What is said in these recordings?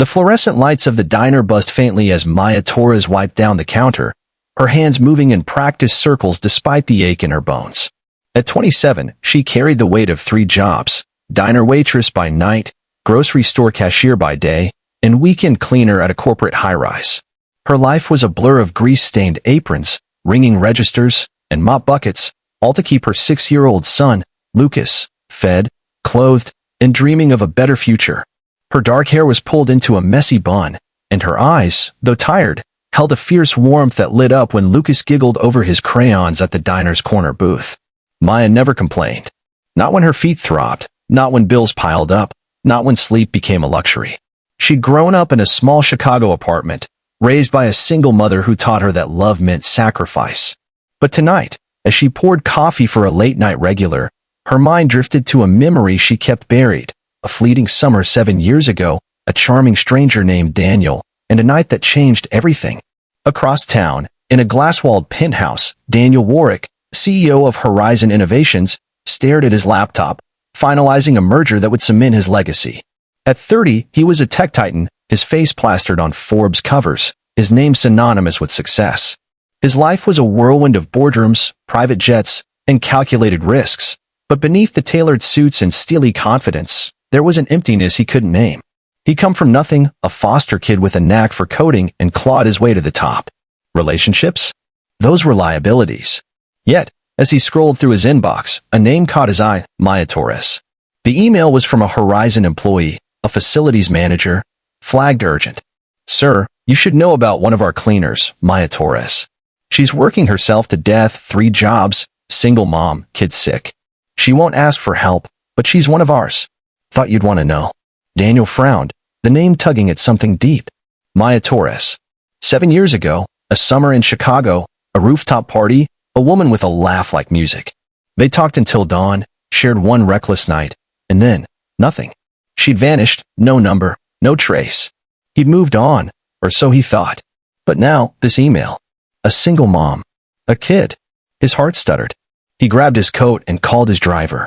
The fluorescent lights of the diner buzzed faintly as Maya Torres wiped down the counter, her hands moving in practiced circles despite the ache in her bones. At 27, she carried the weight of 3 jobs: diner waitress by night, grocery store cashier by day, and weekend cleaner at a corporate high-rise. Her life was a blur of grease-stained aprons, ringing registers, and mop buckets, all to keep her 6-year-old son, Lucas, fed, clothed, and dreaming of a better future. Her dark hair was pulled into a messy bun, and her eyes, though tired, held a fierce warmth that lit up when Lucas giggled over his crayons at the diner's corner booth. Maya never complained. Not when her feet throbbed, not when bills piled up, not when sleep became a luxury. She'd grown up in a small Chicago apartment, raised by a single mother who taught her that love meant sacrifice. But tonight, as she poured coffee for a late-night regular, her mind drifted to a memory she kept buried: a fleeting summer 7 years ago, a charming stranger named Daniel, and a night that changed everything. Across town, in a glass-walled penthouse, Daniel Warwick, CEO of Horizon Innovations, stared at his laptop, finalizing a merger that would cement his legacy. At 30, he was a tech titan, his face plastered on Forbes covers, his name synonymous with success. His life was a whirlwind of boardrooms, private jets, and calculated risks. But beneath the tailored suits and steely confidence, there was an emptiness he couldn't name. He'd come from nothing, a foster kid with a knack for coding, and clawed his way to the top. Relationships? Those were liabilities. Yet, as he scrolled through his inbox, a name caught his eye: Maya Torres. The email was from a Horizon employee, a facilities manager, flagged urgent. "Sir, you should know about one of our cleaners, Maya Torres. She's working herself to death, 3 jobs, single mom, kid sick. She won't ask for help, but she's one of ours. Thought you'd want to know." Daniel frowned, the name tugging at something deep. Maya Torres. 7 years ago, a summer in Chicago, a rooftop party, a woman with a laugh like music. They talked until dawn, shared one reckless night, and then, nothing. She'd vanished, no number, no trace. He'd moved on, or so he thought. But now, this email. A single mom. A kid. His heart stuttered. He grabbed his coat and called his driver.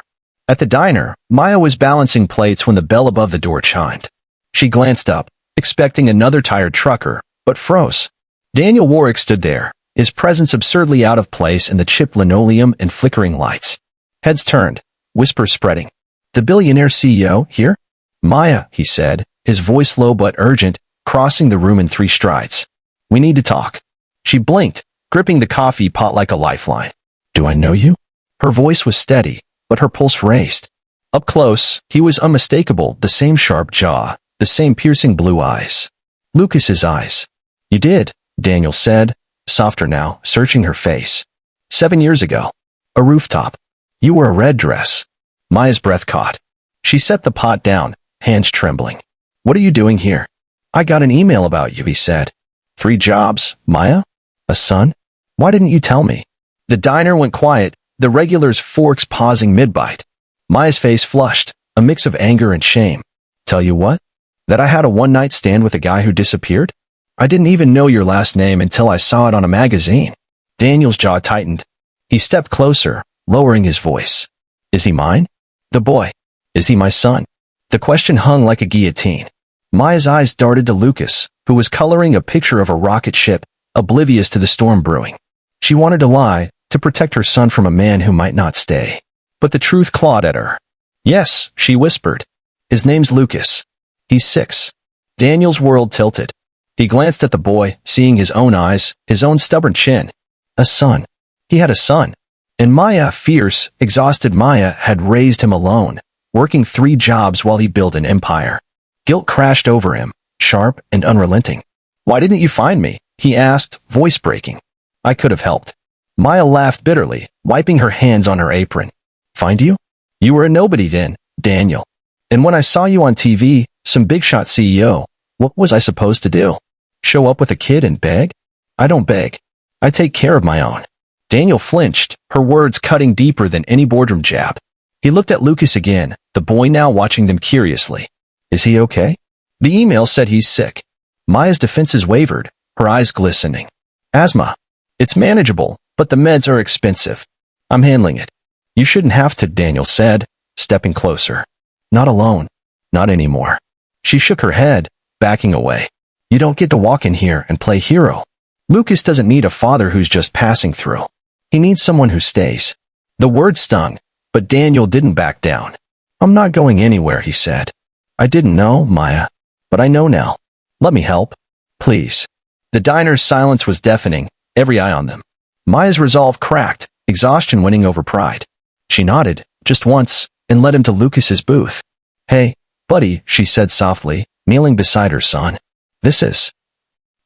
At the diner, Maya was balancing plates when the bell above the door chimed. She glanced up, expecting another tired trucker, but froze. Daniel Warwick stood there, his presence absurdly out of place in the chipped linoleum and flickering lights. Heads turned, whispers spreading. "The billionaire CEO here?" "Maya," he said, his voice low but urgent, crossing the room in 3 strides. "We need to talk." She blinked, gripping the coffee pot like a lifeline. "Do I know you?" Her voice was steady, but her pulse raced. Up close, he was unmistakable, the same sharp jaw, the same piercing blue eyes. Lucas's eyes. "You did," Daniel said, softer now, searching her face. 7 years ago. A rooftop. You wore a red dress." Maya's breath caught. She set the pot down, hands trembling. "What are you doing here?" "I got an email about you," he said. 3 jobs, Maya? A son? Why didn't you tell me?" The diner went quiet, the regulars' forks pausing mid-bite. Maya's face flushed, a mix of anger and shame. "Tell you what? That I had a one-night stand with a guy who disappeared? I didn't even know your last name until I saw it on a magazine." Daniel's jaw tightened. He stepped closer, lowering his voice. "Is he mine? The boy. Is he my son?" The question hung like a guillotine. Maya's eyes darted to Lucas, who was coloring a picture of a rocket ship, oblivious to the storm brewing. She wanted to lie, to protect her son from a man who might not stay. But the truth clawed at her. "Yes," she whispered. "His name's Lucas. He's 6. Daniel's world tilted. He glanced at the boy, seeing his own eyes, his own stubborn chin. A son. He had a son. And Maya, fierce, exhausted Maya, had raised him alone, working 3 jobs while he built an empire. Guilt crashed over him, sharp and unrelenting. "Why didn't you find me?" he asked, voice breaking. "I could have helped." Maya laughed bitterly, wiping her hands on her apron. "Find you? You were a nobody then, Daniel. And when I saw you on TV, some big shot CEO, what was I supposed to do? Show up with a kid and beg? I don't beg. I take care of my own." Daniel flinched, her words cutting deeper than any boardroom jab. He looked at Lucas again, the boy now watching them curiously. "Is he okay?" The email said he's sick. Maya's defenses wavered, her eyes glistening. "Asthma. It's manageable, but the meds are expensive. I'm handling it." "You shouldn't have to," Daniel said, stepping closer. "Not alone. Not anymore." She shook her head, backing away. You don't get to walk in here and play hero. Lucas doesn't need a father who's just passing through. He needs someone who stays. The word stung, but Daniel didn't back down. I'm not going anywhere, he said. I didn't know, Maya, but I know now. Let me help. Please. The diner's silence was deafening, every eye on them. Maya's resolve cracked, exhaustion winning over pride. She nodded, just once, and led him to Lucas's booth. Hey, buddy, she said softly, kneeling beside her son. This is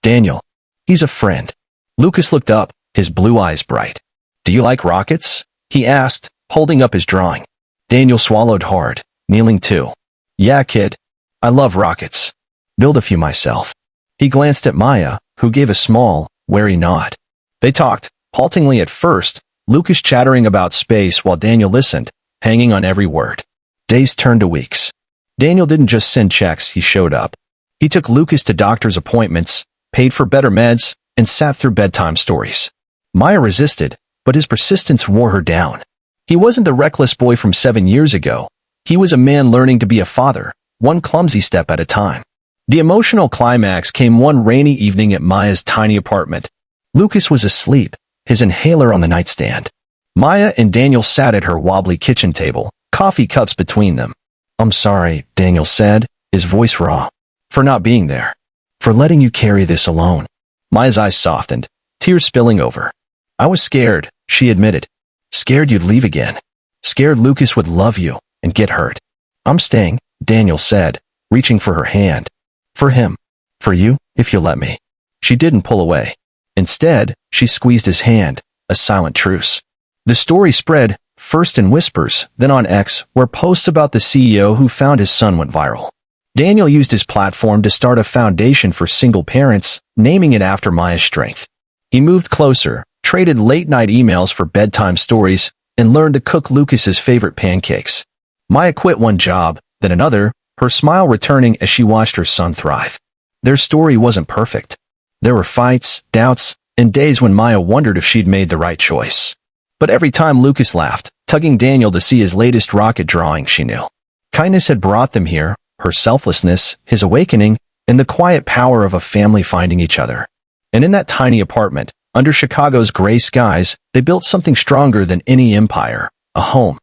Daniel. He's a friend. Lucas looked up, his blue eyes bright. Do you like rockets? He asked, holding up his drawing. Daniel swallowed hard, kneeling too. Yeah, kid. I love rockets. Build a few myself. He glanced at Maya, who gave a small, wary nod. They talked, haltingly at first, Lucas chattering about space while Daniel listened, hanging on every word. Days turned to weeks. Daniel didn't just send checks, he showed up. He took Lucas to doctor's appointments, paid for better meds, and sat through bedtime stories. Maya resisted, but his persistence wore her down. He wasn't the reckless boy from 7 years ago. He was a man learning to be a father, one clumsy step at a time. The emotional climax came one rainy evening at Maya's tiny apartment. Lucas was asleep, his inhaler on the nightstand. Maya and Daniel sat at her wobbly kitchen table, coffee cups between them. I'm sorry, Daniel said, his voice raw, for not being there, for letting you carry this alone. Maya's eyes softened, tears spilling over. I was scared, she admitted. Scared you'd leave again. Scared Lucas would love you and get hurt. I'm staying, Daniel said, reaching for her hand. For him. For you, if you'll let me. She didn't pull away. Instead, she squeezed his hand, a silent truce. The story spread, first in whispers, then on X, where posts about the CEO who found his son went viral. Daniel used his platform to start a foundation for single parents, naming it after Maya's strength. He moved closer, traded late-night emails for bedtime stories, and learned to cook Lucas's favorite pancakes. Maya quit one job, then another, her smile returning as she watched her son thrive. Their story wasn't perfect. There were fights, doubts, and days when Maya wondered if she'd made the right choice. But every time Lucas laughed, tugging Daniel to see his latest rocket drawing, she knew. Kindness had brought them here, her selflessness, his awakening, and the quiet power of a family finding each other. And in that tiny apartment, under Chicago's gray skies, they built something stronger than any empire, a home.